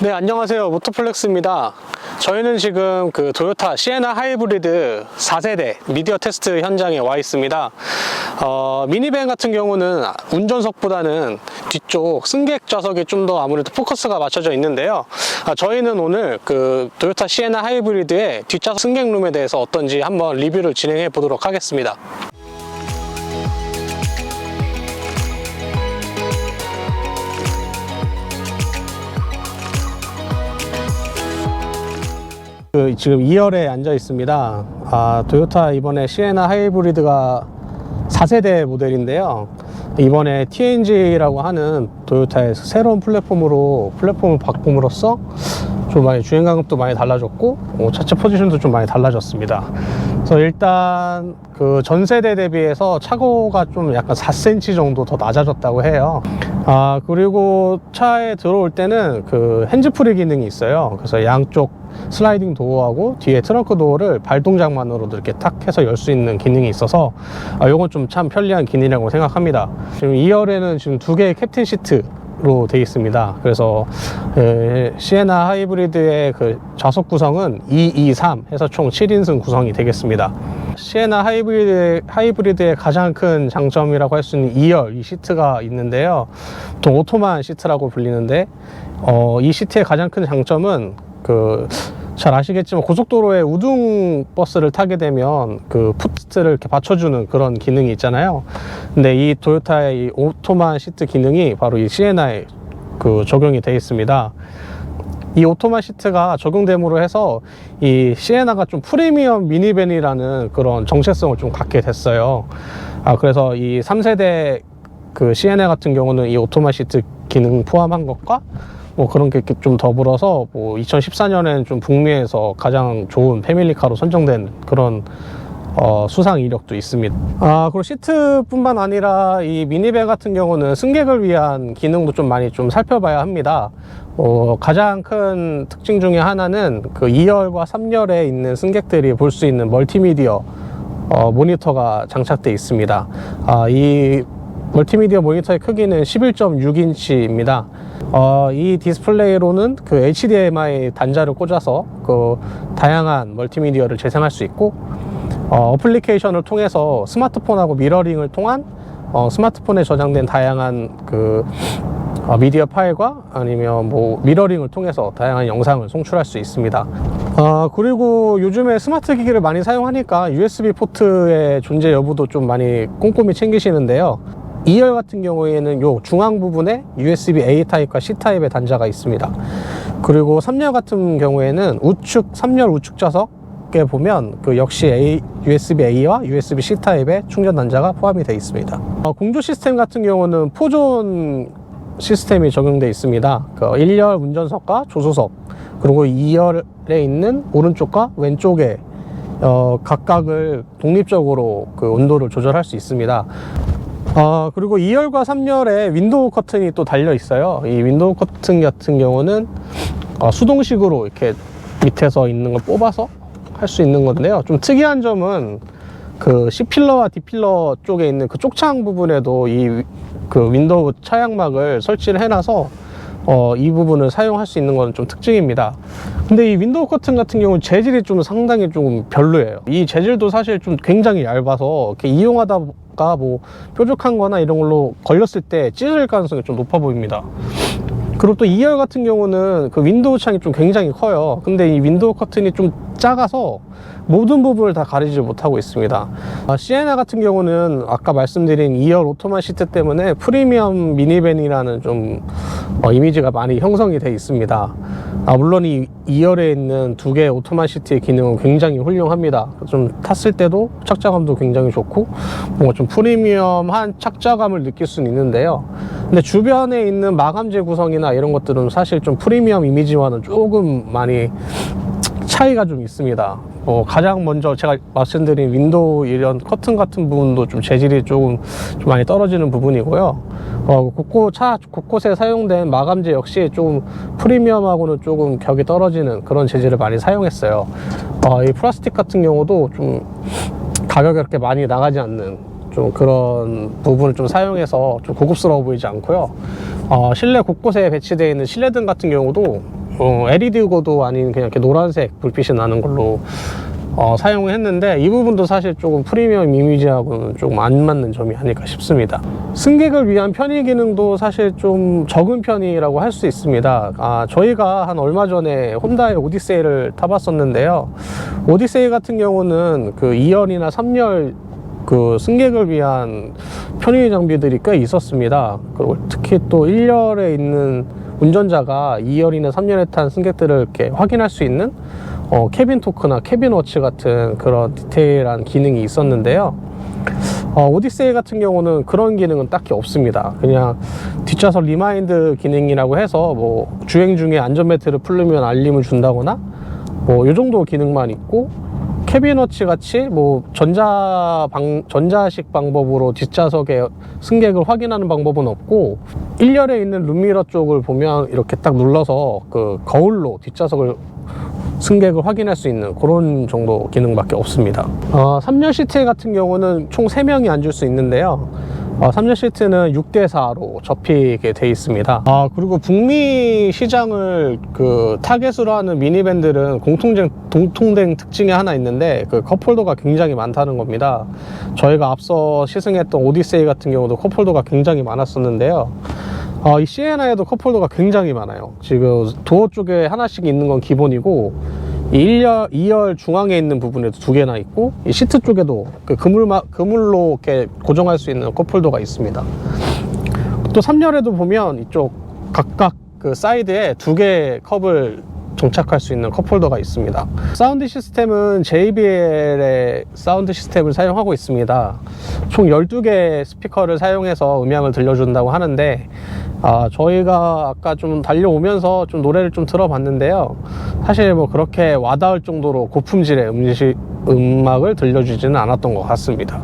네, 안녕하세요. 모토플렉스입니다. 저희는 지금 그 도요타 시에나 하이브리드 4세대 미디어 테스트 현장에 와 있습니다. 미니밴 같은 경우는 운전석보다는 뒤쪽 승객 좌석에 좀 더 아무래도 포커스가 맞춰져 있는데요. 저희는 오늘 그 도요타 시에나 하이브리드의 뒷좌석 승객룸에 대해서 어떤지 한번 리뷰를 진행해 보도록 하겠습니다. 지금 2열에 앉아 있습니다. 도요타 이번에 시에나 하이브리드가 4세대 모델인데요. 이번에 TNG라고 하는 도요타의 새로운 플랫폼을 바꿈으로써 좀 많이 주행감도 많이 달라졌고 차체 포지션도 좀 많이 달라졌습니다. 그래서 일단 그 전세대 대비해서 차고가 좀 약간 4cm 정도 더 낮아졌다고 해요. 그리고 차에 들어올 때는 그 핸즈프리 기능이 있어요. 그래서 양쪽 슬라이딩 도어하고 뒤에 트렁크 도어를 발 동작만으로도 이렇게 탁 해서 열 수 있는 기능이 있어서 요건 좀 참 편리한 기능이라고 생각합니다. 지금 2열에는 지금 2개의 캡틴 시트로 되어 있습니다. 그래서 시에나 하이브리드의 그 좌석 구성은 223 해서 총 7인승 구성이 되겠습니다. 시에나 하이브리드의 가장 큰 장점이라고 할 수 있는 2열 이 시트가 있는데요. 보통 오토만 시트라고 불리는데 이 시트의 가장 큰 장점은 잘 아시겠지만 고속도로에 우등 버스를 타게 되면 그 풋을 이렇게 받쳐주는 그런 기능이 있잖아요. 근데 이 도요타의 이 오토만 시트 기능이 바로 이 시에나에 적용이 되어 있습니다. 이 오토만 시트가 적용됨으로 해서 이 시에나가 좀 프리미엄 미니밴이라는 그런 정체성을 좀 갖게 됐어요. 그래서 이 3세대 그 시에나 같은 경우는 이 오토만 시트 기능 포함한 것과 그런 게 좀 더불어서 2014년엔 좀 북미에서 가장 좋은 패밀리카로 선정된 그런 수상 이력도 있습니다. 그리고 시트뿐만 아니라 이 미니밴 같은 경우는 승객을 위한 기능도 좀 많이 좀 살펴봐야 합니다. 가장 큰 특징 중에 하나는 그 2열과 3열에 있는 승객들이 볼 수 있는 멀티미디어 모니터가 장착되어 있습니다. 이 멀티미디어 모니터의 크기는 11.6인치입니다. 이 디스플레이로는 그 HDMI 단자를 꽂아서 그 다양한 멀티미디어를 재생할 수 있고, 어플리케이션을 통해서 스마트폰하고 미러링을 통한 스마트폰에 저장된 다양한 그 미디어 파일과 아니면 미러링을 통해서 다양한 영상을 송출할 수 있습니다. 그리고 요즘에 스마트 기기를 많이 사용하니까 USB 포트의 존재 여부도 좀 많이 꼼꼼히 챙기시는데요. 2열 같은 경우에는 요 중앙 부분에 USB-A 타입과 C 타입의 단자가 있습니다. 그리고 3열 같은 경우에는 3열 우측 좌석에 보면 역시 USB-A와 USB-C 타입의 충전 단자가 포함이 되어 있습니다. 공조 시스템 같은 경우는 포존 시스템이 적용되어 있습니다. 1열 운전석과 조수석, 그리고 2열에 있는 오른쪽과 왼쪽에 각각을 독립적으로 그 온도를 조절할 수 있습니다. 그리고 2열과 3열에 윈도우 커튼이 또 달려 있어요. 이 윈도우 커튼 같은 경우는 수동식으로 이렇게 밑에서 있는 걸 뽑아서 할 수 있는 건데요. 좀 특이한 점은 그 C필러와 D필러 쪽에 있는 그 쪽창 부분에도 그 윈도우 차양막을 설치를 해놔서 이 부분을 사용할 수 있는 건 좀 특징입니다. 근데 이 윈도우 커튼 같은 경우는 재질이 좀 상당히 좀 별로예요. 이 재질도 사실 좀 굉장히 얇아서 이렇게 이용하다가 뾰족한 거나 이런 걸로 걸렸을 때 찢어질 가능성이 좀 높아 보입니다. 그리고 또 2열 같은 경우는 그 윈도우 창이 좀 굉장히 커요. 근데 이 윈도우 커튼이 좀 작아서 모든 부분을 다 가리지 못하고 있습니다. 시에나 같은 경우는 아까 말씀드린 2열 오토만 시트 때문에 프리미엄 미니밴이라는 좀 이미지가 많이 형성이 되어 있습니다. 물론 이 2열에 있는 2개의 오토만 시트의 기능은 굉장히 훌륭합니다. 좀 탔을 때도 착자감도 굉장히 좋고 뭔가 좀 프리미엄한 착자감을 느낄 수는 있는데요. 근데 주변에 있는 마감재 구성이나 이런 것들은 사실 좀 프리미엄 이미지와는 조금 많이 차이가 좀 있습니다. 가장 먼저 제가 말씀드린 윈도우 이런 커튼 같은 부분도 좀 재질이 좀 많이 떨어지는 부분이고요. 차 곳곳에 사용된 마감재 역시 좀 프리미엄하고는 조금 격이 떨어지는 그런 재질을 많이 사용했어요. 이 플라스틱 같은 경우도 좀 가격이 그렇게 많이 나가지 않는 좀 그런 부분을 좀 사용해서 좀 고급스러워 보이지 않고요. 실내 곳곳에 배치되어 있는 실내등 같은 경우도 LED고도 아닌 그냥 이렇게 노란색 불빛이 나는 걸로 사용을 했는데, 이 부분도 사실 조금 프리미엄 이미지하고는 조금 안 맞는 점이 아닐까 싶습니다. 승객을 위한 편의 기능도 사실 좀 적은 편이라고 할 수 있습니다. 저희가 한 얼마 전에 혼다의 오디세이를 타봤었는데요. 오디세이 같은 경우는 그 2열이나 3열 그 승객을 위한 편의 장비들이 꽤 있었습니다. 그리고 특히 또 1열에 있는 운전자가 2열이나 3열에 탄 승객들을 이렇게 확인할 수 있는 캐빈 토크나 캐빈 워치 같은 그런 디테일한 기능이 있었는데요. 오디세이 같은 경우는 그런 기능은 딱히 없습니다. 그냥 뒷좌석 리마인드 기능이라고 해서 뭐 주행 중에 안전벨트를 풀르면 알림을 준다거나 뭐 요 정도 기능만 있고, 캐빈 워치 같이 뭐 전자식 방법으로 뒷좌석에 승객을 확인하는 방법은 없고, 1열에 있는 룸미러 쪽을 보면 이렇게 딱 눌러서 그 거울로 뒷좌석을 승객을 확인할 수 있는 그런 정도 기능밖에 없습니다. 3열 시트 같은 경우는 총 3명이 앉을 수 있는데요. 3열 시트는 6대4로 접히게 돼 있습니다. 그리고 북미 시장을 그 타겟으로 하는 미니밴들은 공통된 특징이 하나 있는데, 그 컵홀더가 굉장히 많다는 겁니다. 저희가 앞서 시승했던 오디세이 같은 경우도 컵홀더가 굉장히 많았었는데요. 이 시에나에도 컵홀더가 굉장히 많아요. 지금 도어 쪽에 하나씩 있는 건 기본이고, 이 2열 중앙에 있는 부분에도 2개나 있고, 이 시트 쪽에도 그 그물로 이렇게 고정할 수 있는 컵홀더가 있습니다. 또 3열에도 보면 이쪽 각각 그 사이드에 2개의 컵을 정착할 수 있는 컵홀더가 있습니다. 사운드 시스템은 JBL의 사운드 시스템을 사용하고 있습니다. 총 12개의 스피커를 사용해서 음향을 들려준다고 하는데, 저희가 아까 좀 달려오면서 좀 노래를 좀 들어봤는데요. 사실 뭐 그렇게 와닿을 정도로 고품질의 음악을 들려주지는 않았던 것 같습니다.